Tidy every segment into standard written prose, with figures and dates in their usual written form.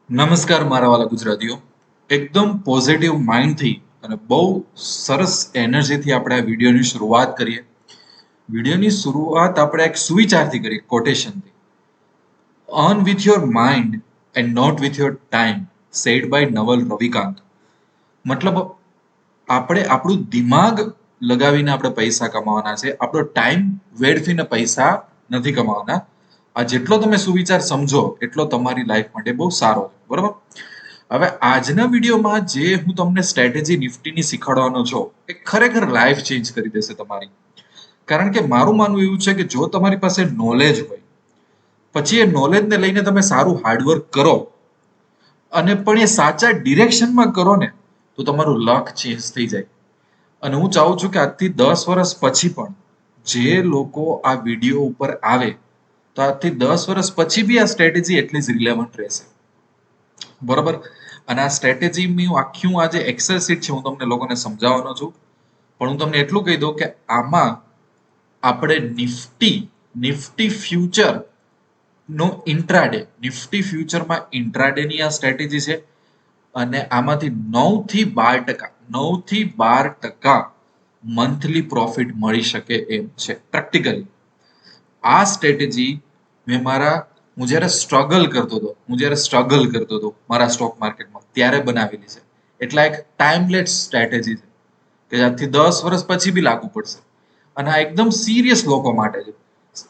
નમસ્કાર મારા વાલા ગુજરાતીઓ. એકદમ પોઝિટિવ માઇન્ડથી અને બહુ સરસ એનર્જીથી આપણે આ વિડીયોની શરૂઆત કરીએ. વિડીયોની શરૂઆત આપણે એક સુવિચારથી કરીએ, કોટેશનથી. Earn with your mind and not with your time, said by Naval Ravikant. મતલબ આપણે આપણું દિમાગ લગાવીને આપણે પૈસા કમાવાના છે, આપણો ટાઈમ વેડફીને પૈસા નથી કમાવાના. આ જેટલો તમે સુવિચાર સમજો એટલો તમારી લાઈફ માટે બહુ સારો છે, બરોબર? હવે આજના વિડીયોમાં જે હું તમને સ્ટ્રેટેજી નિફ્ટીની શીખવાડવાનો છું એ ખરેખર લાઈફ ચેન્જ કરી દેશે તમારી. કારણ કે મારું માનવું એવું છે કે જો તમારી પાસે નોલેજ હોય, પછી એ નોલેજને લઈને તમે સારું હાર્ડવર્ક કરો અને પણ એ સાચા ડિરેક્શનમાં કરો ને, તો તમારું લક ચેન્જ થઈ જાય. અને હું ચાહું છું કે આજથી 10 વર્ષ પછી પણ જે લોકો આ વિડીયો ઉપર આવે, તો આજથી 10 વર્ષ પછી બી આ સ્ટ્રેટેજી એટલી જ રિલેવન્ટ રહેશે, બરોબર? અને આ સ્ટ્રેટેજી આખી આજે એક્સેલ શીટ છે, હું તમને લોકોને સમજાવવાનો છું. પણ હું તમને એટલું કહી દઉં કે આમાં આપણે નિફ્ટી ફ્યુચર નો ઇન્ટ્રાડે, નિફ્ટી ફ્યુચરમાં ઇન્ટ્રાડેની આ સ્ટ્રેટેજી છે. અને આમાંથી 9 થી 12% મંથલી પ્રોફિટ મળી શકે એમ છે પ્રેક્ટિકલી. આ સ્ટ્રેટેજી હું જ્યારે સ્ટ્રગલ કરતો હતો મારા સ્ટોક માર્કેટમાં ત્યારે બનાવેલી છે. એટલે એક ટાઈમલેસ સ્ટ્રેટેજી છે કે આજથી 10 વર્ષ પછી બી લાગુ પડશે. અને આ એકદમ સિરિયસ લોકો માટે છે.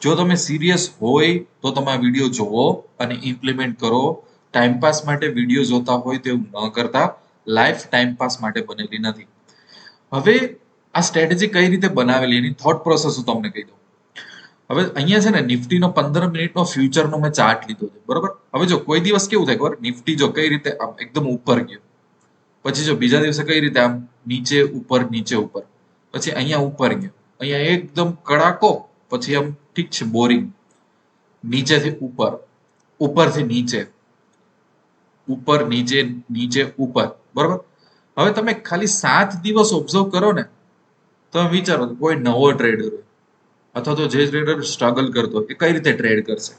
જો તમે સિરિયસ હોય તો તમે આ વિડીયો જોવો અને ઇમ્પ્લિમેન્ટ કરો. ટાઈમપાસ માટે વિડીયો જોતા હોય તો એવું ન કરતા. લાઈફ ટાઈમપાસ માટે બનેલી નથી. હવે આ સ્ટ્રેટેજી કઈ રીતે બનાવેલી એની થોટ પ્રોસેસ હું તમને કહી દઉં. હવે અહીંયા છે ને નિફ્ટીનો 15 મિનિટનો ફ્યુચરનો મેં ચાર્ટ લીધો છે, બરોબર? હવે જો કોઈ દિવસ કેવું થાય ખબર, નિફ્ટી જો કઈ રીતે આમ એકદમ ઉપર ગયો, પછી જો બીજા દિવસે કઈ રીતે આમ નીચે ઉપર, પછી અહીંયા ઉપર ગયો, અહીંયા એકદમ કડાકો, પછી આમ ઠીક છે બોરિંગ, નીચેથી ઉપર, ઉપરથી નીચે, ઉપર નીચે, નીચે ઉપર, બરોબર? હવે તમે ખાલી 7 દિવસ ઓબ્ઝર્વ કરો ને, તમે વિચારો કોઈ નવો ટ્રેડર હોય અથવા તો જે ટ્રેડર સ્ટ્રગલ કરતો હોય એ કઈ રીતે ટ્રેડ કરશે?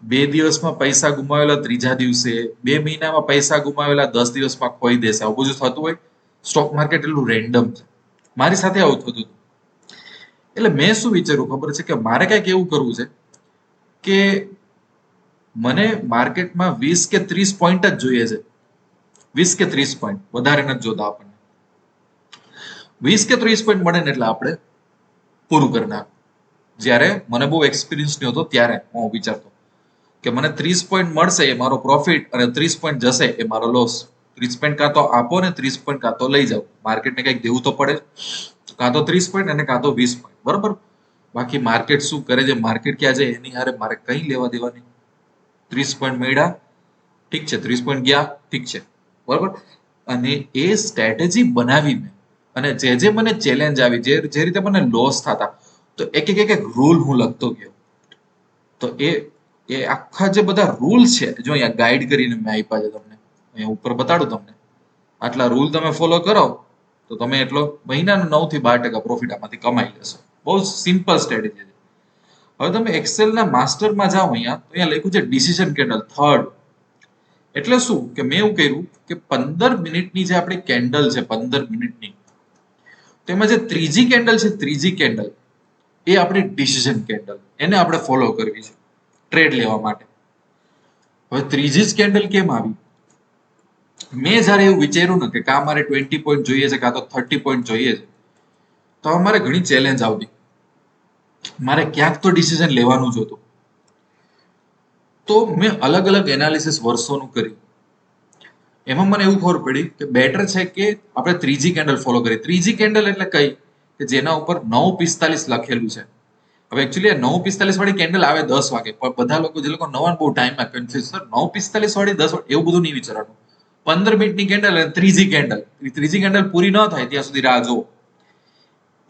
2 દિવસમાં પૈસા ગુમાવેલા ત્રીજા દિવસે, 2 મહિનામાં પૈસા ગુમાવેલા 10 દિવસમાં ખોઈ દેશે. આવું બધું થતું હોય. સ્ટોક માર્કેટ એટલું રેન્ડમ છે. મારી સાથે આવું થતું હતું. એટલે મેં શું વિચાર્યું ખબર છે કે મારે કંઈક એવું કરવું છે કે મને માર્કેટમાં 20 કે 30 પોઈન્ટ જ જોઈએ છે. 20 કે 30 પોઈન્ટ, વધારે નથી જોતા આપણને. 20 કે 30 પોઈન્ટ મળે ને એટલે આપણે પૂરું કરી નાખવું. જ્યારે મને બહુ એક્સપિરિયન્સ નહોતો હતો ત્યારે હું વિચારતો કે મને 30 પોઈન્ટ મળશે એ મારો પ્રોફિટ અને 30 પોઈન્ટ જશે એ મારો લોસ. 30 પોઈન્ટ કાં તો આપો ને 30 પોઈન્ટ કાં તો લઈ જાઓ. માર્કેટને કંઈક દેવું તો પડે. કાં તો 30 પોઈન્ટ અને કાં તો 20 પોઈન્ટ, બરોબર? બાકી માર્કેટ શું કરે છે, માર્કેટ ક્યાં જાય એની હારે મારે કઈ લેવા દેવા નહીં. 30 પોઈન્ટ મળ્યા, ઠીક છે, 30 પોઈન્ટ ગયા, ઠીક છે, બરોબર? અને એ સ્ટ્રેટેજી બનાવી મેં. અને જે મને ચેલેન્જ આવી, જે રીતે મને લોસ થતા, તો એક રૂલ હું લખતો ગયો. તો એ આખા જે બધા રૂલ છે, જો અહીંયા ગાઈડ કરીને મેં આપ્યા છે તમને, અહીંયા ઉપર બતાડું તમને. આટલા રૂલ તમે ફોલો કરો તો તમે એટલો મહિનાનો 9 થી 12% પ્રોફિટ આમાંથી કમાઈ લેશો. બહુ સિમ્પલ સ્ટ્રેટેજી છે. હવે તમે એક્સેલના માસ્ટરમાં જાઓ, અહીંયા લખ્યું છે ડિસિઝન કેન્ડલ થર્ડ. એટલે શું કે મેં એવું કર્યું કે 15 મિનિટની જે આપણી કેન્ડલ છે, 15 મિનિટની, તો એમાં જે ત્રીજી કેન્ડલ છે, ત્રીજી કેન્ડલ એ આપણી ડિસિઝન કેન્ડલ, એને આપણે ફોલો કરવી છે ટ્રેડ લેવા માટે. હવે ત્રીજી જ કેન્ડલ કેમ આવી? મેં જયારે એવું વિચાર્યું ને કે કાં મારે 20 પોઈન્ટ જોઈએ છે કાં તો 30 પોઈન્ટ જોઈએ છે, તો અમારે ઘણી ચેલેન્જ આવતી. મારે ક્યાંક તો ડિસિઝન લેવાનું જ હતું. તો મેં અલગ અલગ એનાલિસિસ વર્ષોનું કર્યું. એમાં મને એવું ખબર પડી કે બેટર છે કે આપણે ત્રીજી કેન્ડલ ફોલો કરીએ. ત્રીજી કેન્ડલ એટલે કઈ કે જેના ઉપર 9:45 લખેલું છે. હવે એકચ્યુઅલી 9:45 વાળી કેન્ડલ આવે 10 વાગે, પણ બધા લોકો જે લોકો નવા બહુ ટાઈમમાં કન્ફ્યુઝ, સર 9:45 વાળી 10 એવું બધું નહીં વિચારવાનું. 15 મિનિટની કેન્ડલ અને ત્રીજી કેન્ડલ પૂરી ન થાય ત્યાં સુધી રાહ જુઓ.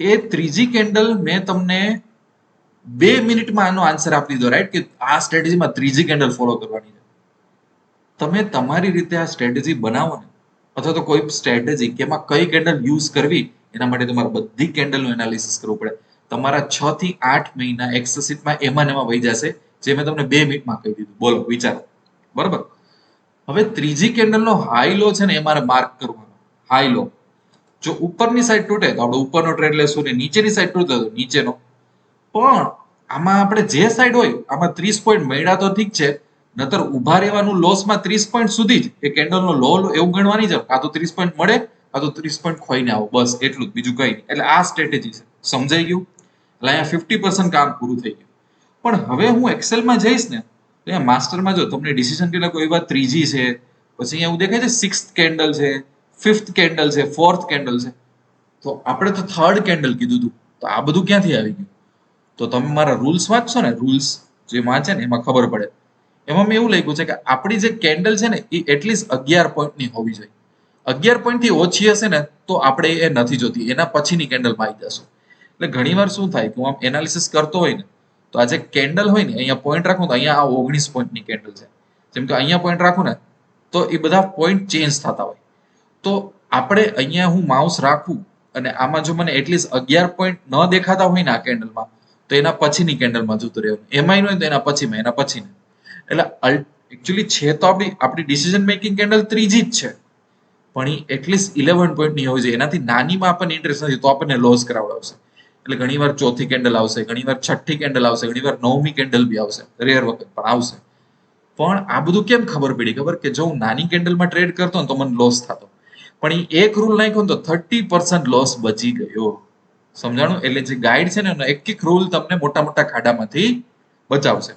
એ ત્રીજી કેન્ડલ મેં તમને 2 મિનિટમાં આનો આન્સર આપી દીધો, રાઈટ? કે આ સ્ટ્રેટેજીમાં ત્રીજી કેન્ડલ ફોલો કરવાની છે. તમે તમારી રીતે આ સ્ટ્રેટેજી બનાવો ને, અથવા તો કોઈ સ્ટ્રેટેજી કે એમાં કઈ કેન્ડલ યુઝ કરવી, એના માટે તમારે બધી કેન્ડલનું એનાલિસિસ કરવું પડે. તમારા 6 થી 8 મહિના એક્સેલ શીટમાં એમાં વહી જશે, જે મેં તમને 2 મિનિટમાં કહી દીધું. બોલો, વિચારો, બરોબર? હવે ત્રીજી કેન્ડલનો હાઈ લો છે ને એ મારે માર્ક કરવાનો. હાઈ લો જો ઉપરની સાઈડ તૂટે તો આપણે ઉપરનો ટ્રેડ લેશું ને નીચેની સાઈડ તૂટે તો નીચેનો. પણ આમાં આપણે જે સાઈડ હોય આમાં 30 પોઈન્ટ મળ્યા તો ઠીક છે, નતર ઉભા રહેવાનું લોસમાં 30 પોઈન્ટ સુધી જ એ કેન્ડલનો લો એવું ગણવાની છે. કાં તો 30 પોઈન્ટ મળે કાં તો 30 પોઈન્ટ ખોઈને આવો, બસ એટલું જ, બીજું કઈ નહીં. એટલે આ સ્ટ્રેટેજી છે. સમજાઈ ગયું? એટલે અહીંયા 50% કામ પૂરું થઈ ગયું. પણ હવે હું એક્સેલમાં જઈશ ને તો અહીંયા માસ્ટરમાં જો તમને ડિસિઝન ટ્રીના કોઈ વાત ત્રીજી છે, પછી અહીંયા એવું દેખાય છે 6th કેન્ડલ છે, 5th કેન્ડલ છે, 4th કેન્ડલ છે. તો આપણે તો 3rd કેન્ડલ કીધું હતું. તો આ બધું ક્યાંથી આવી ગયું? તો તમે મારા રૂલ્સ વાંચશો ને, રૂલ્સ જે વાંચે ને એમાં ખબર પડે. એમાં મેં એવું લખ્યું છે કે આપણી જે કેન્ડલ છે ને એ એટલીસ્ટ 11 પોઈન્ટની હોવી જોઈએ. 11 પોઈન્ટથી ઓછી હશે ને તો આપણે એ નથી જોતી, એના પછીની કેન્ડલમાં આવી જશું. એટલે ઘણીવાર શું થાય કે હું આમ એનાલિસિસ કરતો હોય ને તો આ જે કેન્ડલ હોય ને અહીંયા પોઈન્ટ રાખું તો અહીંયા આ 19 પોઈન્ટની કેન્ડલ છે. જેમ કે અહીંયા પોઈન્ટ રાખું ને તો એ બધા પોઈન્ટ ચેન્જ થતા હોય. તો આપણે અહીંયા હું માઉસ રાખું અને આમાં જો મને એટલીસ્ટ 11 પોઈન્ટ ન દેખાતા હોય ને આ કેન્ડલમાં તો એના પછીની કેન્ડલમાં જતું રહેવાનું. એમાંય નહીં તો એના પછીમાં, એના પછીને. એટલે એકચ્યુઅલી છે તો આપણી ડિસિઝન મેકિંગ કેન્ડલ ત્રીજી જ છે, પણ એ એટલીસ્ટ 11 પોઈન્ટની હોવી જોઈએ. એનાથી નાનીમાં આપણને ઇન્ટરેસ્ટ નથી તો આપણને લોસ કરાવડાવશે. એટલે ઘણીવાર ચોથી કેન્ડલ આવશે, ઘણીવાર છઠ્ઠી કેન્ડલ આવશે, ઘણીવાર 9મી કેન્ડલ બી આવશે, રેર વખત પણ આવશે. પણ આ બધું કેમ ખબર પડી? ખબર કે જો હું નાની કેન્ડલમાં ટ્રેડ કરતો ને તો મને લોસ થતો, પણ એ એક રૂલ નાખ્યો ને તો 30% લોસ બચી ગયો. સમજાણું? એટલે જે ગાઈડ છે ને એનો એક એક રૂલ તમને મોટા મોટા ખાડામાંથી બચાવશે.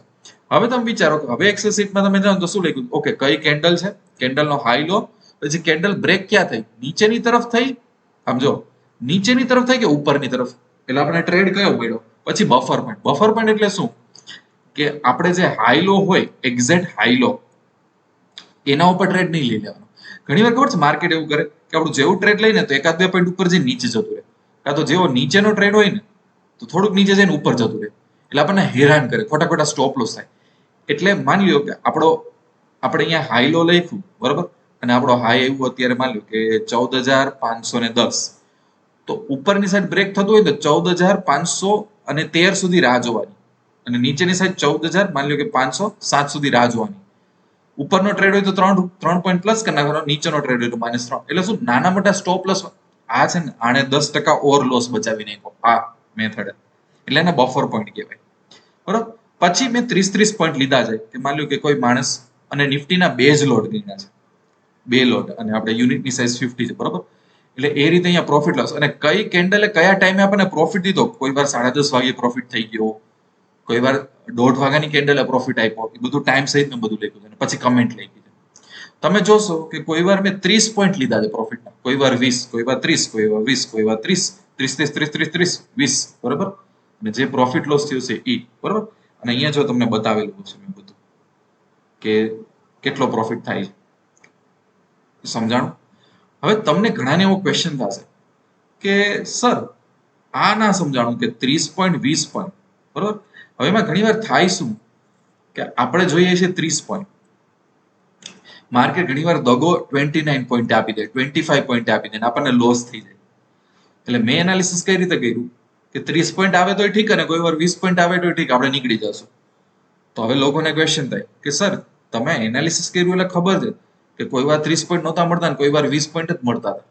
હવે તમે વિચારો કે હવે એક્સેલ શીટમાં તમે જાઓ તો શું લખ્યું? ઓકે, કઈ કેન્ડલ છે, કેન્ડલનો હાઈ લો, પછી કેન્ડલ બ્રેક ક્યાં થઈ? નીચેની તરફ થઈ. સમજો, નીચેની તરફ થઈ કે ઉપરની તરફ? એટલે આપણે ટ્રેડ કયો મળ્યો? પછી બફર પોઈન્ટ. બફર પોઈન્ટ એટલે શું? કે આપણે જે હાઈ લો હોય, એક્ઝેક્ટ હાઈ લો, એના ઉપર ટ્રેડ નહીં લઈ લેવાનો. ઘણીવાર ખબર છે માર્કેટ એવું કરે કે આપણું જેવું ટ્રેડ લઈને તો એકાદ બે પોઈન્ટ ઉપર જઈને નીચે જતું રહે, કાં તો જેવો નીચેનો ટ્રેડ હોય ને તો થોડુંક નીચે જઈને ઉપર જતું રહે. એટલે આપણને હેરાન કરે, ખોટા ખોટા સ્ટોપ લોસ થાય. એટલે માની લ્યો કે આપણે અહીંયા હાઈ લો લખ્યું, બરોબર, અને આપણો હાઈ એવું અત્યારે માની લ્યો કે 14,510. તો ઉપરની સાઈડ બ્રેક થતું હોય તો 14,513 સુધી રાહ જોવાની, અને નીચેની સાઈડ 14,000 માની લો કે 507 સુધી રાહ જોવાની. ઉપરનો ટ્રેડ હોય તો 3 પોઈન્ટ પ્લસ કરી નાખવાનો, નીચેનો ટ્રેડ હોય તો -3. એટલે શું, નાના મોટા સ્ટોપ લોસ આ છે ને, આને 10% ઓવર લોસ બચાવી નાખો આ મેથડ. એટલે એને બફર પોઈન્ટ કહેવાય. બરોબર. પછી મેં 30 પોઈન્ટ લીધા છે કે માની લો કે કોઈ માણસ અને નિફ્ટીના બે જ લોટ ગણ્યા છે, બે લોટ, અને આપણે યુનિટની સાઇઝ 50 છે, બરોબર. એટલે એ રીતે અહીંયા પ્રોફિટ લોસ, અને કઈ કેન્ડલે કયા ટાઈમે આપણને પ્રોફિટ દીધો, કોઈ વાર 10:30 વાગે પ્રોફિટ થઈ ગયો, કોઈ વાર 1:30 વાગ્યાની કેન્ડલે પ્રોફિટ આપ્યો, એ બધું ટાઈમ સહિત મેં બધું લખ્યું છે. પછી કમેન્ટ લખી છે. તમે જોશો કે કોઈ વાર મેં 30 પોઈન્ટ લીધા છે પ્રોફિટના, કોઈ વાર 20, કોઈ વાર 30, કોઈ વાર 20, કોઈ વાર 30, 30, 30, 30, 30, 20, બરોબર. અને જે પ્રોફિટ લોસ થયું છે એ, બરોબર. અને અહીંયા જો તમને બતાવેલું છે મેં બધું કે કેટલો પ્રોફિટ થાય છે. સમજાણું? હવે તમને ઘણાને એવો ક્વેશ્ચન થશે કે સર આ ના સમજાણું કે 30 પોઈન્ટ 20 પોઈન્ટ, બરોબર. હવે એમાં ઘણીવાર થાય શું કે આપણે જોઈએ છે 30 પોઈન્ટ, માર્કેટ ઘણીવાર દગો 29 પોઈન્ટ આપી દે, 25 પોઈન્ટ આપી દે, આપણને લોસ થઈ જાય. એટલે મેં એનાલિસિસ કઈ રીતે કર્યું કે 30 પોઈન્ટ આવે તો ઠીક, અને કોઈ વાર 20 પોઈન્ટ આવે તો ઠીક, આપણે નીકળી જશું. તો હવે લોકોને ક્વેશ્ચન થાય કે સર તમે એનાલિસિસ કર્યું એટલે ખબર છે કે કોઈ વાર 30 પોઈન્ટ નહોતા મળતા ને કોઈ વાર 20 પોઈન્ટ જ મળતા હતા.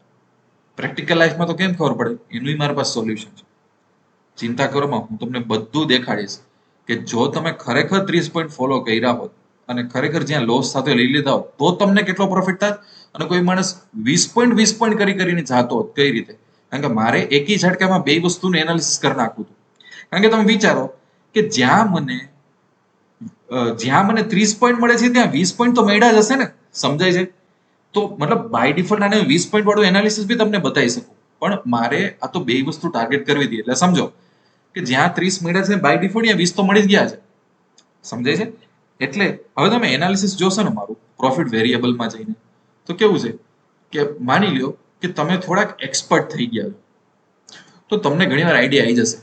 પ્રેક્ટિકલ લાઈફમાં તો કેમ ખબર પડે? એનું મારી પાસે સોલ્યુશન છે. ચિંતા કરોમાં, હું તમને બધું દેખાડીશ કે જો તમે ખરેખર 30 પોઈન્ટ ફોલો કર્યા હોત અને ખરેખર જ્યાં લોસ સાથે લઈ લીધા હોત તો તમને કેટલો પ્રોફિટ થાય, અને કોઈ માણસ 20 પોઈન્ટ કરીને જાતો હોત કઈ રીતે? કારણ કે મારે એકી ઝટકામાં બે વસ્તુનું એનાલિસિસ કરી નાખવું હતું. કારણ કે તમે વિચારો કે જ્યાં મને 30 પોઈન્ટ મળે છે ત્યાં 20 પોઈન્ટ તો મળ્યા જ હશે ને. સમજાય છે? તો મતલબ બાય ડિફોલ્ટ આને 20 પોઈન્ટ વાળું એનાલિસિસ બી તમને બતાવી શકું, પણ મારે આ તો બે વસ્તુ ટાર્ગેટ કરવી હતી. એટલે સમજો કે જ્યાં 30 મળ્યા છે બાય ડિફોલ્ટ ત્યાં 20 તો મળી જ ગયા છે. સમજાય છે? એટલે હવે તમે એનાલિસિસ જોશો ને મારું પ્રોફિટ વેરિયેબલમાં જઈને, તો કેવું છે કે માની લ્યો કે તમે થોડાક એક્સપર્ટ થઈ ગયા તો તમને ઘણીવાર આઈડિયા આવી જશે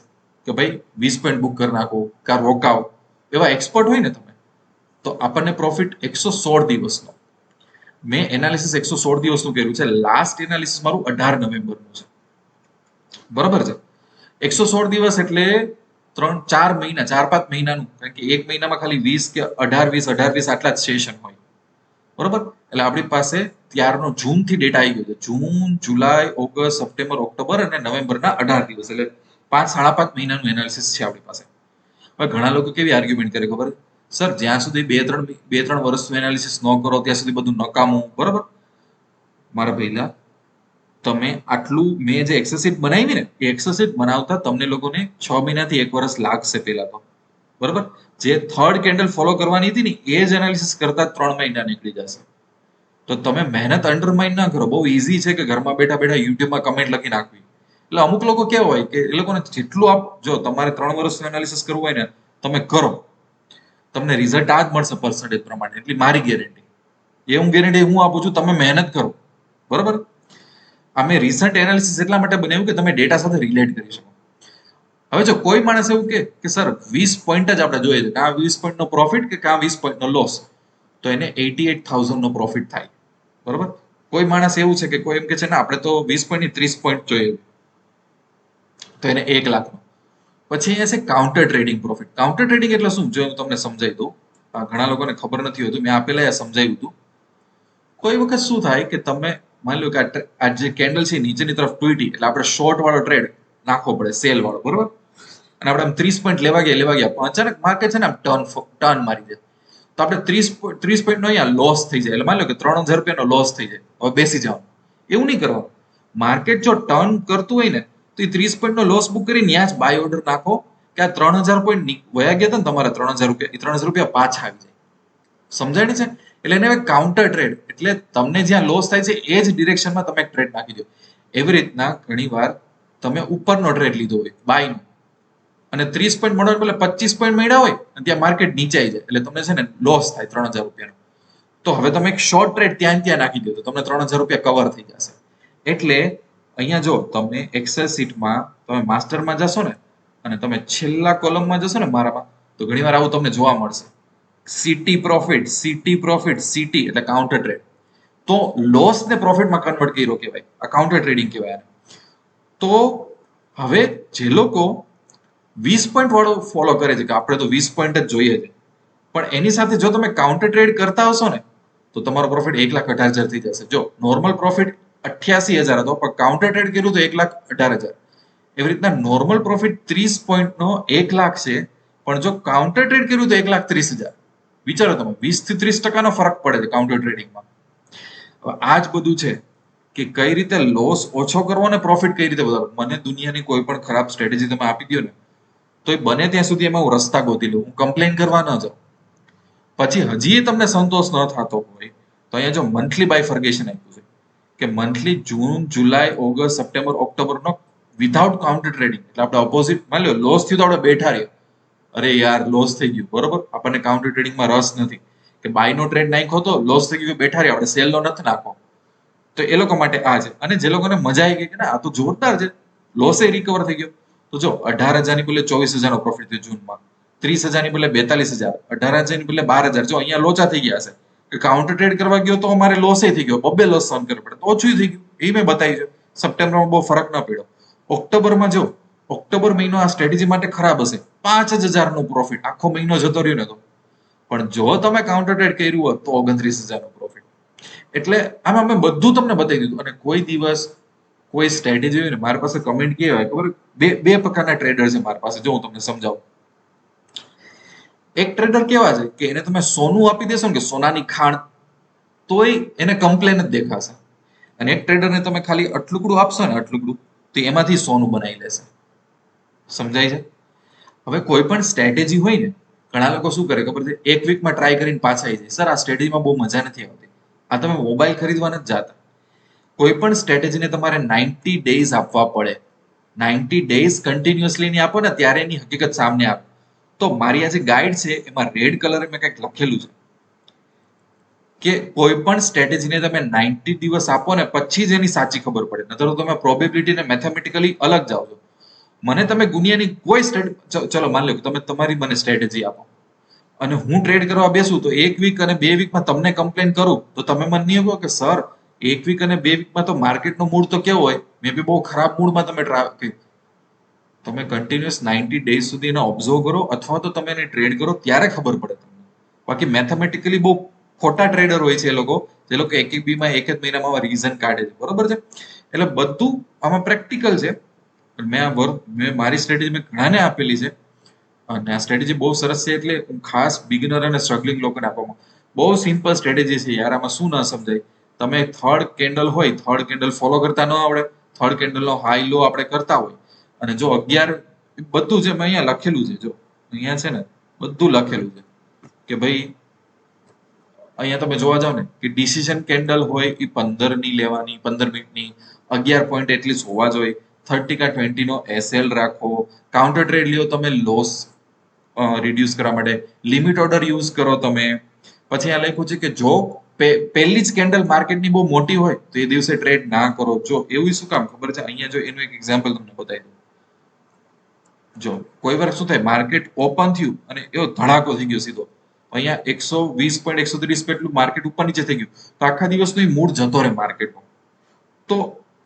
કે ભાઈ 20 પોઈન્ટ બુક કરી નાખો કા રોકાવ. એવા એક્સપર્ટ હોય ને તમે તો આપણને પ્રોફિટ 116 દિવસનો. મેં એનાલિસિસ 116 દિવસનું કર્યું છે. લાસ્ટ એનાલિસિસ મારું 18 નવેમ્બરનું છે, બરોબર છે. 116 દિવસ એટલે 4 મહિના, 4-5 મહિનાનું, કારણ કે એક મહિનામાં ખાલી 20 કે 18-20 આટલા જ સેશન હોય, બરોબર. એટલે આપણી પાસે ત્યારનો જૂનથી ડેટા આવી ગયો છે. જૂન, જુલાઈ, ઓગસ્ટ, સપ્ટેમ્બર, ઓક્ટોબર અને નવેમ્બરના 18 દિવસ, એટલે 5-5.5 મહિનાનું એનાલિસિસ છે આપણી પાસે. હવે ઘણા લોકો કેવી આર્ગ્યુમેન્ટ કરે ખબર, સર જ્યાં સુધી 2-3 વર્ષનું એનાલિસિસ ન કરો ત્યાં સુધી બધું નકામું. બરાબર મારા પહેલા તમે આટલું મેં જે એક્સેલ શીટ બનાવી ને એ એક્સેલ શીટ બનાવતા તમને લોકોને 6 મહિનાથી 1 વર્ષ લાગશે પહેલા તો. બરાબર, જે થર્ડ કેન્ડલ ફોલો કરવાની હતી ને એ જ એનાલિસિસ કરતા 3 મહિના નીકળી જશે. તો તમે મહેનત અંડરમાઇન ના કરો. બહુ ઈઝી છે કે ઘરમાં બેઠા બેઠા યુટ્યુબમાં કમેન્ટ લખી નાખવી. એટલે અમુક લોકો કેવા હોય કે એ લોકોને જેટલું આપ, જો તમારે 3 વર્ષનું એનાલિસિસ કરવું હોય ને તમે કરો, તમને રિઝલ્ટ આ જ મળશે પર્સન્ટેજ પ્રમાણે, એટલી મારી ગેરંટી. એ હું ગેરંટી હું આપું છું, તમે મહેનત કરો. બરાબર, અમે રિસન્ટ એનાલિસિસ એટલા માટે બનાવ્યું કે તમે ડેટા સાથે રિલેટ કરી શકો. હવે જો કોઈ માણસ એવું કે સર 20 પોઈન્ટ જ આપણે જોઈએ છે, કાં 20 પોઈન્ટ નો પ્રોફિટ કે કાં 20 પોઈન્ટ નો લોસ, તો એને 88,000 નો પ્રોફિટ થાય. બરોબર, કોઈ માણસ એવું છે કે કોઈ એમ કે છે ને આપણે તો 20 પોઈન્ટ ની 30 પોઈન્ટ જોઈએ, તો એને 1 લાખ નો. પછી અહીંયા છે counter trading profit. Counter trading એટલે શું, જો હું તમને સમજાવી દઉં, ઘણા લોકોને ખબર નથી હોતું, મેં આપેલા સમજાવ્યું હતું. કોઈ વખત શું થાય કે તમે માની લો કે આ જે કેન્ડલ છે નીચેની તરફ તૂટી, એટલે આપણે શોર્ટ વાળો ટ્રેડ નાખવો પડે, સેલ વાળો. બરોબર, અને આપણે 30 પોઈન્ટ લેવા ગયા પણ અચાનક માર્કેટ છે ને ટર્ન મારી દે, તો આપણે 30 પોઈન્ટ નો અહીંયા લોસ થઈ જાય. એટલે માની લો કે 3,000 રૂપિયાનો લોસ થઈ જાય. હવે બેસી જવાનું, એવું નહીં કરવાનું. માર્કેટ જો ટર્ન કરતું હોય ને તો એ 30 પોઈન્ટ નો લોસ બુક કરી ત્યાં જ બાય ઓર્ડર નાખો કે આ 3,000 પોઈન્ટ વયા ગયા હતા ને તમારા 3,000 રૂપિયા, એ 3,000 રૂપિયા પાછા આવી જાય. સમજાય છે? એટલે એને કાઉન્ટર ટ્રેડ, એટલે તમને જ્યાં લોસ થાય છે એ જ ડિરેક્શનમાં તમે એક ટ્રેડ નાખી દો. એવી રીતના ઘણી વાર તમે ઉપરનો ટ્રેડ લીધો હોય બાયનો, અને 30 પોઈન્ટ મળવા એટલે 25 પોઈન્ટ મળ્યા હોય અને ત્યાં માર્કેટ નીચે આવી જાય, એટલે તમને છે ને લોસ થાય 3,000 રૂપિયાનો. તો હવે તમે એક શોર્ટ ટ્રેડ ત્યાં નાખી દો તો તમને 3,000 રૂપિયા કવર થઈ જશે. એટલે અહીંયા જો તમે એક્સેલ શીટમાં તમે માસ્ટરમાં જશો ને અને તમે છેલ્લા કોલમમાં જશો ને મારામાં, તો ઘણી વાર આવું તમને જોવા મળશે, સીટી પ્રોફિટ એટલે કાઉન્ટર ટ્રેડ. તો લોસ ને પ્રોફિટમાં કન્વર્ટ કર્યો કહેવાય, આ કાઉન્ટર ટ્રેડિંગ કહેવાય. તો હવે જે લોકો 20 પોઈન્ટ વાળો ફોલો કરે છે કે આપણે તો 20 પોઈન્ટ જ જોઈએ છે, પણ એની સાથે જો તમે કાઉન્ટર ટ્રેડ કરતા હશો ને તો તમારો પ્રોફિટ 1,18,000 થઈ જશે. જો નોર્મલ પ્રોફિટ 88,000 હતો, પણ કાઉન્ટર ટ્રેડ કર્યું તો 1,18,000. એવી રીતના નોર્મલ પ્રોફિટ 30 પોઈન્ટ નો 1 લાખ છે, પણ જો કાઉન્ટર ટ્રેડ કર્યું તો 1,30,000. વિચારો તમે, 20 થી 30% ફરક પડે છે કાઉન્ટર ટ્રેડિંગમાં. આ જ બધું છે કે કઈ રીતે લોસ ઓછો કરવો અને પ્રોફિટ કઈ રીતે વધારવો. મને દુનિયાની કોઈ પણ ખરાબ સ્ટ્રેટેજી તમે આપી દો ને તો એ બને ત્યાં સુધી એમાં હું રસ્તા ગોતી લઉં, હું કમ્પ્લેન કરવા ન જાઉં. પછી હજી તમને સંતોષ ન થતો હોય તો અહીંયા જો મંથલી બાયફર્ગેશન આપ્યું છે કે monthly June, July, August, September, ઓક્ટોબરનો વિધાઉટ કાઉન્ટર ટ્રેડિંગ, એટલે આપણે ઓપોઝિટ માની લો લોસ થયું તો આપણે બેઠા રહીએ, અરે યાર લોસ થઈ ગયું, બરોબર, આપણને કાઉન્ટર ટ્રેડિંગમાં રસ નથી, કે બાયનો ટ્રેડ નાખ્યો તો લોસ થઈ ગયું, બેઠા રહીએ, આપણે સેલનો નથી નાખો. તો એ લોકો માટે આ છે. અને જે લોકોને મજા આવી ગઈ કે ના આ તો જોરદાર છે, લોસે રિકવર થઈ ગયો, તો જો 18,000 ની બદલે 24,000 નો પ્રોફિટ થયો જૂનમાં, 30,000 ની બદલે 42,000, 18,000 ની બદલે 12,000. જો અહીંયા લોચા થઈ ગયા હશે કે કાઉન્ટર ટ્રેડ કરવા ગયો તો અમારે લોસે થઈ ગયો, બબ્બે લોસ સહન કરવો પડે, તો ઓછું થઈ ગયું, એ મેં બતાવી છે. સપ્ટેમ્બરમાં બહુ ફરક ના પડ્યો. ઓક્ટોબરમાં જો ઓક્ટોબર મહિનો આ સ્ટ્રેટેજી માટે ખરાબ હશે, 5,000 નું પ્રોફિટ આખો મહિનો જતો રહ્યો ને તો. પણ જો તમે કાઉન્ટર ટ્રેડ કર્યું હોત તો 29,000 નું પ્રોફિટ. એટલે આમાં મેં બધું તમને બતાવી દીધું. અને કોઈ દિવસ કોઈ સ્ટ્રેટેજી હોય ને, મારી પાસે કમેન્ટ કેવી હોય ખબર, બે પ્રકારના ટ્રેડર છે મારી પાસે, જો હું તમને સમજાવું. એક ટ્રેડર કેવા છે કે એને તમે સોનું આપી દેશો ને કે સોનાની ખાણ, તોય એને કમ્પ્લેન જ દેખાશે. અને એક ટ્રેડરને તમે ખાલી અટલુકડું આપશો ને, અટલુકડું, તો એમાંથી સોનું બનાવી લેશે. સમજાય છે? હવે કોઈ પણ સ્ટ્રેટેજી હોય ને, ઘણા લોકો શું કરે ખબર છે, એક વીકમાં ટ્રાય કરીને પાછા આવી જાય, સર આ સ્ટ્રેટેજીમાં બહુ મજા નથી આવતી. આ તમે મોબાઈલ ખરીદવા નથી જતા. કોઈ પણ સ્ટ્રેટેજીને તમારે 90 ડેઝ આપવા પડે. 90 ડેઝ કન્ટિન્યુઅસલી ની આપો ને ત્યારે એની હકીકત સામે આવે. તો મારી આ જે ગાઈડ છે એમાં રેડ કલરે મેં કંઈક લખેલું છે કે કોઈ પણ સ્ટ્રેટેજીને તમે 90 દિવસ આપો ને પછી જ એની સાચી ખબર પડે, નતર તો તમે પ્રોબેબિલિટી ને મેથેમેટિકલી અલગ જાઓ છો. મને તમે દુનિયાની કોઈ ચલો માની લો કે તમે તમારી મને સ્ટ્રેટેજી આપો અને હું ટ્રેડ કરવા બેસું તો 1 વીક અને 2 વીકમાં તમને કમ્પ્લેન કરું તો તમે મને નહીં કહો કે સર 1 વીક અને 2 વીકમાં તો માર્કેટનો મૂડ તો કેવો હોય, મે બી બહુ ખરાબ મૂડમાં તમે કન્ટિન્યુઅસ 90 ડેઝ સુધી એને ઓબ્ઝર્વ કરો અથવા તો તમે એને ટ્રેડ કરો ત્યારે ખબર પડે તમને. બાકી મેથેમેટિકલી બહુ ખોટા ટ્રેડર હોય છે એ લોકો જે લોકો એક બી માં એક જ મહિનામાં રીઝન કાઢે છે, બરોબર છે. એટલે બધું આમાં પ્રેક્ટિકલ છે. મેં મારી સ્ટ્રેટેજી મેં ઘણાને આપેલી છે અને આ સ્ટ્રેટેજી બહુ સરસ છે. એટલે હું ખાસ બિગિનર અને સ્ટ્રગલિંગ લોકોને આપવામાં, બહુ સિમ્પલ સ્ટ્રેટેજી છે યાર, આમાં શું ના સમજાય. તમે થર્ડ કેન્ડલ હોય, થર્ડ કેન્ડલ ફોલો કરતા ન આવડે, થર્ડ કેન્ડલ નો હાઈ લો આપણે કરતા હોય અને જો 11 બધું જે મેં અહીંયા લખેલું છે, જો અહીંયા છે ને બધું લખેલું છે કે ભાઈ અહીંયા તમે જોવા જાવ ને કે ડિસિઝન કેન્ડલ હોય એ 15 ની લેવાની, 15 મિનિટની, 11 પોઈન્ટ એટલીસ્ટ હોવા જોઈએ, 30 કા 20 નો એસએલ રાખો, કાઉન્ટર ટ્રેડ લ્યો તમે લોસ રિડ્યુસ કરવા માટે, લિમિટ ઓર્ડર યુઝ કરો તમે. પછી આ લખ્યું છે કે જો પહેલી જ કેન્ડલ માર્કેટની બહુ મોટી હોય તો એ દિવસે ટ્રેડ ના કરો. જો એવું શું કામ ખબર છે, અહીંયા જો એનું એક એક્ઝામ્પલ તમને બતાવી દઉં. જો કોઈ વાર શું થાય, માર્કેટ ઓપન થયું અને એવો ધડાકો થઈ ગયો સીધો, અહીંયા 120 પોઈન્ટ 130 પોઈન્ટ માર્કેટ ઉપર નીચે થઈ ગયું, તો આખા દિવસનો મૂડ જતો રહે માર્કેટનો. તો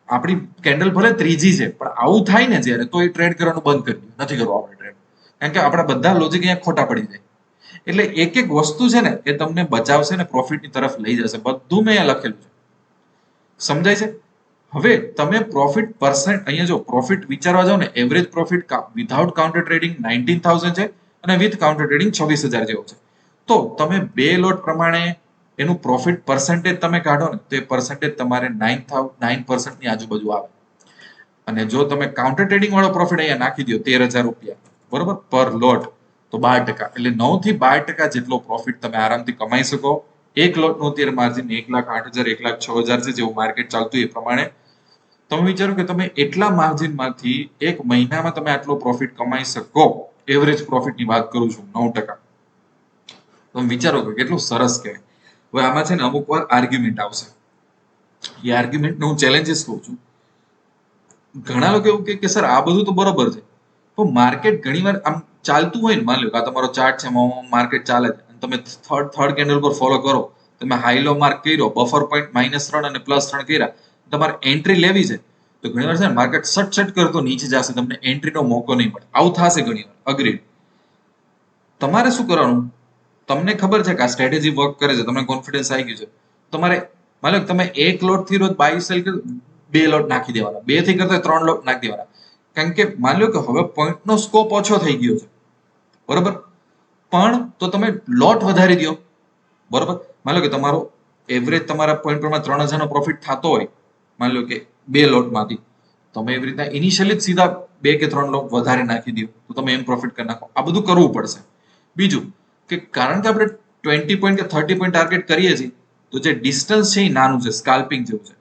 આપણી કેન્ડલ ભલે ત્રીજી છે પણ આવું થાય ને જ્યારે, તો એ ટ્રેડ કરવાનું બંધ કરી દો, નથી કરવું આપણે ટ્રેડ, કારણ કે આપણા બધા લોજિક અહીંયા ખોટા પડી જાય. એટલે એક એક વસ્તુ છે ને એ તમને બચાવશે ને પ્રોફિટની તરફ લઈ જશે. બધું મેં અહીંયા લખેલું છે, સમજાય છે. હવે તમે પ્રોફિટ પર્સન્ટ અહીંયા જો પ્રોફિટ વિચારવા જાવ ને, average profit without counter trading 19,000 છે અને વિથ કાઉન્ટર ટ્રેડિંગ 26,000 જેવો છે. તો તમે બે લોટ પ્રમાણે એનું પ્રોફિટ પર્સન્ટેજ તમે કાઢો ને તો એ પર્સન્ટેજ તમારે 9% ની આજુબાજુ આવે. અને જો તમે કાઉન્ટર ટ્રેડિંગ વાળો પ્રોફિટ અહીંયા નાખી દો 13,000 રૂપિયા, બરોબર, પર લોટ, તો 12%, એટલે 9 થી 12% જેટલો પ્રોફિટ તમે આરામથી કમાઈ શકો. એક લોટનું અત્યારે માર્જિન 1,08,000 1,06,000 છે, જેવું માર્કેટ ચાલતું એ પ્રમાણે. તમે વિચારો કે તમે એટલા માર્જિનમાંથી એક મહિનામાં તમે આટલો પ્રોફિટ કમાઈ શકો. એવરેજ પ્રોફિટની વાત કરું છું, 9%. તમે વિચારો કે કેટલું સરસ કહેવાય. હવે આમાં છે ને અમુક વાર આર્ગ્યુમેન્ટ આવશે. એ આર્ગ્યુમેન્ટને હું ચેલેન્જીસ કહું છું. ઘણા લોકો એવું કે સર આ બધું તો બરોબર છે, પણ માર્કેટ ઘણીવાર આમ ચાલતું હોય ને, માની લો કે આ તમારો ચાર્ટ છે, માર્કેટ ચાલે છે અને તમે થર્ડ કેન્ડલ પર ફોલો કરો, તમે હાઈ લો માર્ક કર્યો, બફર પોઈન્ટ -3 અને +3 કર્યા, તમારે એન્ટ્રી લેવી છે તો ઘણીવાર છે ને માર્કેટ સટ કરતો નીચે જશે, તમને એન્ટ્રીનો મોકો નહીં મળે. આવું થશે ઘણીવાર, અગ્રીડ. તમારે શું કરવાનું, તમને ખબર છે કે આ સ્ટ્રેટેજી વર્ક કરે છે, તમને કોન્ફિડન્સ આવી ગયું છે, તમારે માની લો તમે એક લોટ થી રોજ બાય સેલ કરી 2 લોટ નાખી દેવાના, 2 થી કરતા 3 લોટ નાખી દેવાના. કારણ કે માની લો કે હવે પોઈન્ટ નો સ્કોપ ઓછો થઈ ગયો છે, બરોબર, પણ તો તમે લોટ વધારી દો, બરોબર. માની લો કે તમારો એવરેજ તમારા પોઈન્ટ પ્રમાણે 3,000 નો પ્રોફિટ થતો હોય, માની લો કે 2 લોટમાંથી, તમે એવી રીતના ઇનિશિયલી જ સીધા 2 કે 3 લોટ વધારે નાખી દો તો તમે એમ પ્રોફિટ કરી નાખો. આ બધું કરવું પડશે. બીજું કે કારણ કે આપણે 20 પોઈન્ટ કે 30 પોઈન્ટ ટાર્ગેટ કરીએ છીએ, તો જે ડિસ્ટન્સ છે એ નાનું છે, સ્કાલ્પિંગ જેવું છે.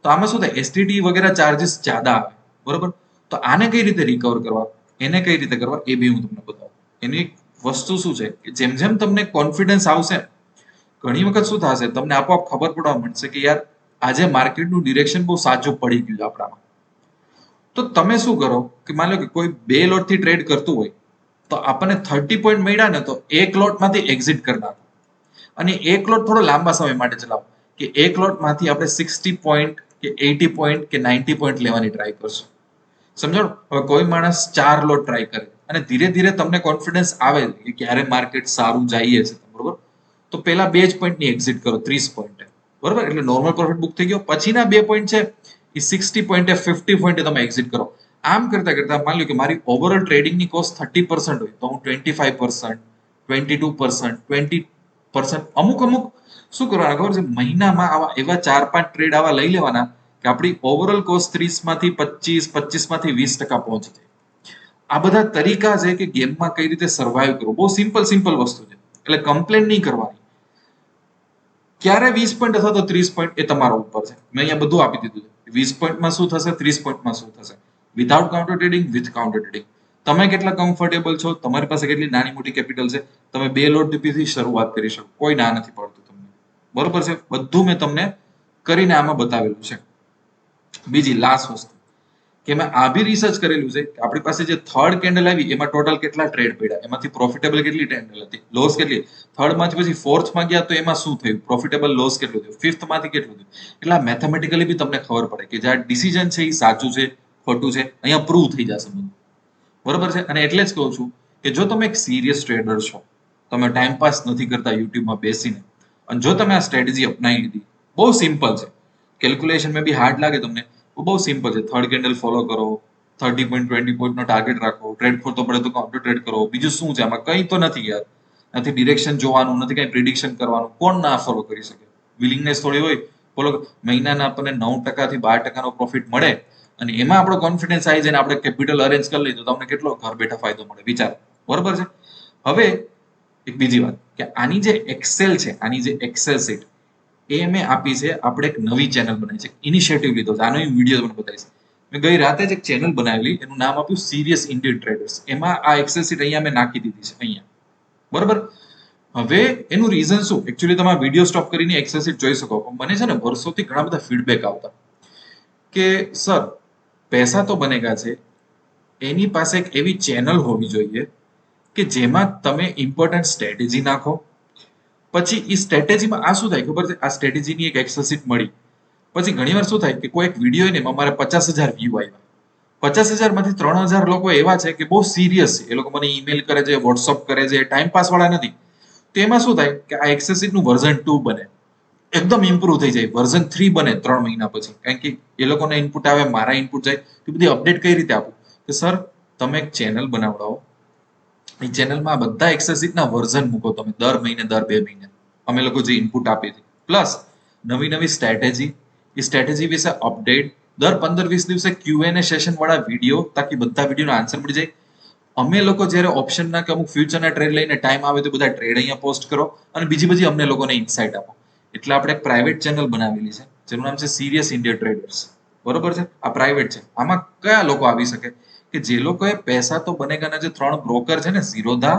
તો આમાં શું થાય, એસટીટી વગેરે ચાર્जेस જ્યાદા આવે, બરોબર. તો આને કઈ રીતે રિકવર કરવા, એને કઈ રીતે કરવા, એ બી હું તમને બતાવું. એની એક વસ્તુ શું છે કે જેમ જેમ તમને કોન્ફિડન્સ આવશે, ઘણી વખત શું થશે, તમને આપોઆપ ખબર પડવા મળશે કે યાર આજે માર્કેટનું ડિરેક્શન બહુ સાચું પડી ગયું છે આપણામાં. તો તમે શું કરો કે માની લો કે કોઈ 2 લોટ થી ટ્રેડ કરતું હોય, તો આપણને 30 પોઈન્ટ મળ્યા ને તો એક લોટમાંથી એક્ઝિટ કરી નાખો અને એક લોટ થોડો લાંબા સમય માટે ચલાવો, કે એક લોટમાંથી આપણે 60 પોઈન્ટ કે 80 પોઈન્ટ કે 90 પોઈન્ટ લેવાની ટ્રાય કરશું. સમજો. હવે કોઈ માણસ 4 લોટ ટ્રાય કરે અને ધીરે ધીરે તમને કોન્ફિડન્સ આવે કે ક્યારે માર્કેટ સારું જઈએ છે, બરોબર, તો પેલા 2 જ પોઈન્ટની એક્ઝિટ કરો 30 પોઈન્ટ, બરોબર, એટલે નોર્મલ પ્રોફિટ બુક થઈ ગયો. પછીના 2 પોઈન્ટ છે એ 60 પોઈન્ટે 50 પોઈન્ટે તમે એક્ઝિટ કરો. આમ કરતા કરતા માની લો કે મારી ઓવરઓલ ટ્રેડિંગની કોસ્ટ 30% હોય તો હું 25%, 22%, 20%, અમુક શું કરવાના ખબર છે, મહિનામાં આવા એવા 4-5 ટ્રેડ આવા લઈ લેવાના કે આપણી ઓવરઓલ કોસ્ટ 30 માંથી 25, 25 માંથી 20% પહોંચી જાય. આ બધા તરીકા છે કે ગેમમાં કઈ રીતે સર્વાઈવ કરવું. બહુ સિમ્પલ વસ્તુ છે, એટલે કમ્પ્લેન નહીં કરવાની. ક્યારે 20 પોઈન્ટ અથવા તો 30 પોઈન્ટ એ તમારા ઉપર છે. મેં અહીંયા બધું આપી દીધું છે. 20 પોઈન્ટમાં શું થશે, 30 પોઈન્ટમાં શું થશે, without counter trading, with counter trading. તમે કેટલા કમ્ફર્ટેબલ છો, તમારી પાસે કેટલી નાની મોટી કેપિટલ છે, તમે 2 લોટ થી શરૂઆત કરી શકો, કોઈ ના નથી પડતું તમને, બરોબર છે. બધું મેં તમને કરીને આમાં બતાવેલું છે. બીજી લાસ્ટ વસ્તુ કે મેં આ બી રિસર્ચ કરેલું છે કે આપણી પાસે જે થર્ડ કેન્ડલ આવી એમાં ટોટલ કેટલા ટ્રેડ પડ્યા, એમાંથી પ્રોફિટેબલ કેટલી કેન્ડલ હતી, લોસ કેટલી, થર્ડ માંથી પછી ફોર્થમાં ગયા તો એમાં શું થયું, પ્રોફિટેબલ લોસ કેટલું થયું, ફિફ્થ માંથી કેટલું થયું. એટલે મેથેમેટિકલી બી તમને ખબર પડે કે જે આ ડિસિઝન છે એ સાચું છે ખોટું છે, અહીંયા પ્રૂવ થઈ જશે બધું, બરોબર છે. અને એટલે જ કહું છું કે જો તમે એક સિરિયસ ટ્રેડર છો, તમે ટાઈમ પાસ નથી કરતા યુટ્યુબમાં બેસીને, અને જો તમે આ સ્ટ્રેટેજી અપનાવી લીધી બહુ સિમ્પલ છે. કેલ્ક્યુલેશન મે બી હાર્ડ લાગે તમને, બહુ સિમ્પલ છે. થર્ડ કેન્ડલ ફોલો કરો, 30.20 પોઈન્ટ નો ટાર્ગેટ રાખો, ટ્રેડ ખોલતો પડે તો કાઉન્ટર ટ્રેડ કરો. બીજું શું છે આમાં? કંઈ તો નથી યાર. નથી ડિરેક્શન જોવાનું, નથી કઈ પ્રિડિક્શન કરવાનું. કોણ ના ફોલો કરી શકે? વિલિંગનેસ થોડી હોય ફોલો. મહિનાના આપણને 9% થી 12% પ્રોફિટ મળે અને એમાં આપણો કોન્ફિડન્સ આવી જાય ને આપણે કેપિટલ અરેન્જ કરી લઈએ તો તમને કેટલો ઘર બેઠા ફાયદો મળે વિચાર. બરોબર છે. હવે એક બીજી વાત કે આની જે એક્સેલ છે, આની જે એક્સેલ શીટ એ મેં આપી છે. આપણે એક નવી ચેનલ બનાવી છે, ઇનિશિયેટિવ લીધો છે. આનો વિડીયો તમને બતાવીશ. મેં ગઈ રાતે જ એક ચેનલ બનાવેલી, એનું નામ આપ્યું સિરિયસ ઇન્ડિયન ટ્રેડર્સ. એમાં આ એક્સેલ શીટ અહીંયા મેં નાખી દીધી છે અહીંયા. બરોબર. હવે એનું રીઝન શું? એકચ્યુઅલી તમે વિડીયો સ્ટોપ કરીને એક્સેલ શીટ જોઈ શકો. પણ મને છે ને વર્ષોથી ઘણા બધા ફીડબેક આવતા કે સર પૈસા તો બનેગા છે, એની પાસે એક એવી ચેનલ હોવી જોઈએ કે જેમાં તમે ઇમ્પોર્ટન્ટ સ્ટ્રેટેજી નાખો. પછી એ સ્ટ્રેટેજીમાં આ શું થાય ખબર છે? આ સ્ટ્રેટેજીની એક એક્સેલ શીટ મળી પછી ઘણી વાર શું થાય કે કોઈ એક વિડીયો ને અમારે 50,000 વ્યૂ આવ્યા. 50,000 માંથી 3,000 લોકો એવા છે કે બહુ સિરિયસ છે. એ લોકો મને ઈમેલ કરે છે, વોટ્સઅપ કરે છે, ટાઈમ પાસ વાળા નથી. તો એમાં શું થાય કે આ એક્સેલ શીટનું વર્ઝન 2 બને, એકદમ ઇમ્પ્રુવ થઈ જાય. વર્ઝન 3 બને 3 મહિના પછી. કારણ કે એ લોકોને ઇનપુટ આવે, મારા ઇનપુટ જાય. તો બધી અપડેટ કઈ રીતે આપું કે સર તમે એક ચેનલ બનાવડાવો, એ ચેનલમાં બધા એક્સેલ શીટના વર્ઝન મૂકો તમે દર મહિને, દર 2 મહિને. અમે લોકો જે ઇનપુટ આપી હતી પ્લસ નવી નવી સ્ટ્રેટેજી, એ સ્ટ્રેટેજી વિશે અપડેટ, દર 15-20 દિવસે ક્યુએનએ સેશન વાળા વિડીયો, તાકી બધા વિડીયોનો આન્સર મળી જાય. અમે લોકો જ્યારે ઓપ્શનના કે અમુક ફ્યુચરના ટ્રેડ લઈને ટાઈમ આવે તો બધા ટ્રેડ અહીંયા પોસ્ટ કરો અને બીજી બધી અમને લોકોને ઇન્સાઇટ આપો. એટલે આપણે એક પ્રાઇવેટ ચેનલ બનાવેલી છે જેનું નામ છે સિરિયસ ઇન્ડિયન ટ્રેડર્સ. બરોબર છે. આ પ્રાઇવેટ છે. આમાં કયા લોકો આવી શકે કે જે લોકોએ પૈસા તો બનેગાના જે 3 બ્રોકર છે ને, ઝીરોધા,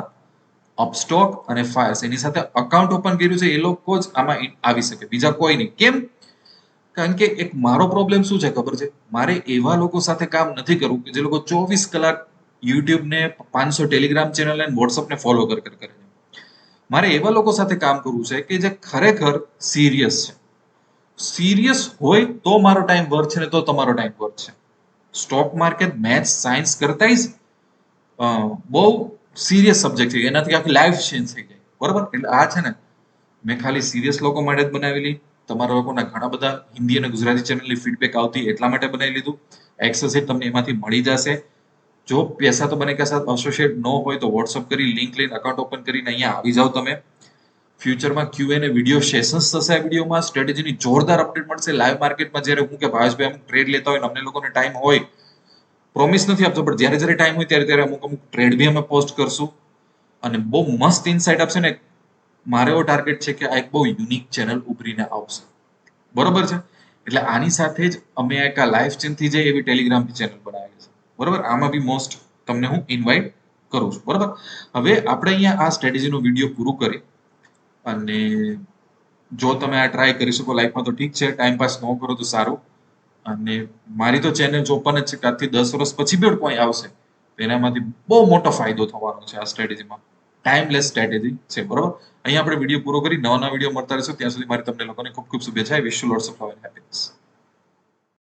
અપસ્ટોક અને ફાયર્સ, એની સાથે અકાઉન્ટ ઓપન કર્યું છે, એ લોકો જ આમાં આવી શકે, બીજા કોઈ નહીં. કેમ? કારણ કે એક મારો પ્રોબ્લેમ શું છે ખબર છે? મારે એવા લોકો સાથે કામ નથી કરવું કે જે લોકો 24 કલાક યુટ્યુબ ને, 500 ટેલિગ્રામ ચેનલ અને વોટ્સઅપ ને ફોલો કરે છે. મારે એવા લોકો સાથે કામ કરવું છે કે જે ખરેખર સિરિયસ છે. સિરિયસ હોય તો મારો ટાઈમ વર્થ છે ને તો તમારો ટાઈમ વર્થ છે. સ્ટોક માર્કેટ મેથ્સ સાયન્સ કરતા બહુ સિરિયસ સબ્જેક્ટ છે. એનાથી આખી લાઈફ ચેન્જ થઈ જાય. બરોબર. એટલે આ છે ને મેં ખાલી સિરિયસ લોકો માટે જ બનાવેલી. તમારા લોકોના ઘણા બધા હિન્દી અને ગુજરાતી ચેનલની ફીડબેક આવતી એટલા માટે બનાવી લીધું. એક્સેલ શીટ તમને એમાંથી મળી જશે. જો પૈસા તો બનેગા સાથ એસોસિએટ ન હોય તો વોટ્સઅપ કરી, લિંક લઈને, અકાઉન્ટ ઓપન કરીને અહીંયા આવી જાઓ તમે. ફ્યુચરમાં ક્યુએનએ વિડીયો સેશન્સ થશે. આ વિડીયોમાં સ્ટ્રેટેજીની જોરદાર અપડેટ મળશે. લાઈવ માર્કેટમાં જ્યારે હું કે ભાવેશભાઈ અમુક ટ્રેડ લેતા હોય, અમને લોકોને ટાઈમ હોય, પ્રોમિસ નથી આપતો પણ જ્યારે જ્યારે ટાઈમ હોય ત્યારે ત્યારે અમુક અમુક ટ્રેડ બી અમે પોસ્ટ કરશું અને બહુ મસ્ત ઇનસાઇટ આપશે ને. મારો એવો ટાર્ગેટ છે કે આ એક બહુ યુનિક ચેનલ ઉભરીને આવશે. બરોબર છે. એટલે આની સાથે જ અમે એક આ લાઈફ ચેન્જ થઈ જાય એવી ટેલિગ્રામ ચેનલ બનાવેલી છે. બરોબર. આમાં બી મોસ્ટ તમને હું ઇન્વાઇટ કરું છું. બરોબર. હવે આપણે અહીંયા આ સ્ટ્રેટેજીનો વિડીયો પૂરું કરી અને જો તમે આ ટ્રાય કરી શકો લાઈફમાં તો ઠીક છે, ટાઈમ પાસ ન કરો તો સારું. અને મારી તો ચેનલ ઓપન જ છે કે આજથી 10 વર્ષ પછી બી કોઈ આવશે તો એનામાંથી બહુ મોટો ફાયદો થવાનો છે. આ સ્ટ્રેટેજીમાં ટાઈમલેસ સ્ટ્રેટેજી છે. બરોબર. અહીંયા આપણે વિડીયો પૂરો કરી, નવા નવા વિડીયો મળતા રહેશે. ત્યાં સુધી મારી તમને લોકોને ખૂબ ખૂબ શુભેચ્છા. Wish you lots of love and happiness.